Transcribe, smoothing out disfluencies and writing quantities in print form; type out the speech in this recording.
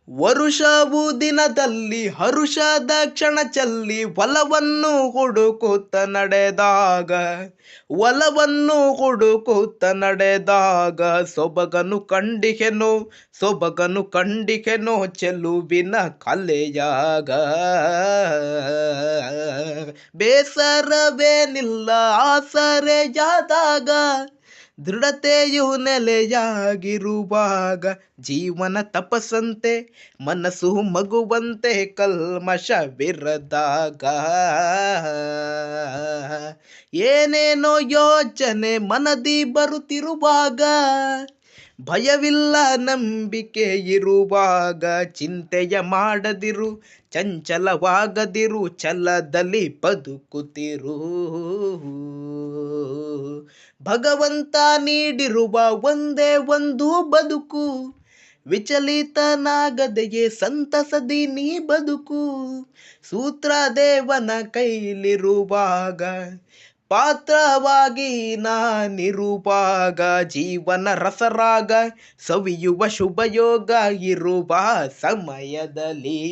ವರುಷವು ದಿನದಲ್ಲಿ ಹರುಷದ ಕ್ಷಣ ಚೆಲ್ಲಿ ಒಲವನ್ನು ಹುಡುಕುತ್ತ ನಡೆದಾಗ, ಒಲವನ್ನು ಹುಡುಕುತ್ತ ನಡೆದಾಗ ಸೊಬಗನು ಕಂಡಿಹೆನೋ ಚೆಲುವಿನ ಕಲೆಯಾಗ. ಬೇಸರವೇನಿಲ್ಲ ಆಸರೆಯಾದಾಗ, ದೃಢತೆಯು ನೆಲೆಯಾಗಿರುವಾಗ, ಜೀವನ ತಪಸ್ಸಂತೆ ಮನಸ್ಸು ಮಗುವಂತೆ ಕಲ್ಮಶವಿರದಾಗ. ಏನೇನೋ ಯೋಚನೆ ಮನದಿ ಬರುತ್ತಿರುವಾಗ, ಭಯವಿಲ್ಲ ನಂಬಿಕೆ ಇರುವಾಗ, ಚಿಂತೆಯ ಮಾಡದಿರು ಚಂಚಲವಾಗದಿರು ಛಲದಲ್ಲಿ ಬದುಕುತ್ತಿರು. ಭಗವಂತ ನೀಡಿರುವ ಒಂದೇ ಒಂದು ಬದುಕು, ವಿಚಲಿತನಾಗದೆಯೇ ಸಂತಸದಿ ನೀ ಬದುಕು. ಸೂತ್ರ ದೇವನ ಕೈಲಿರುವಾಗ, ಪಾತ್ರವಾಗಿ ನಾನಿರುವಾಗ, ಜೀವನ ರಸರಾಗ ಸವಿಯುವ ಶುಭಯೋಗ ಇರುವ ಸಮಯದಲ್ಲಿ.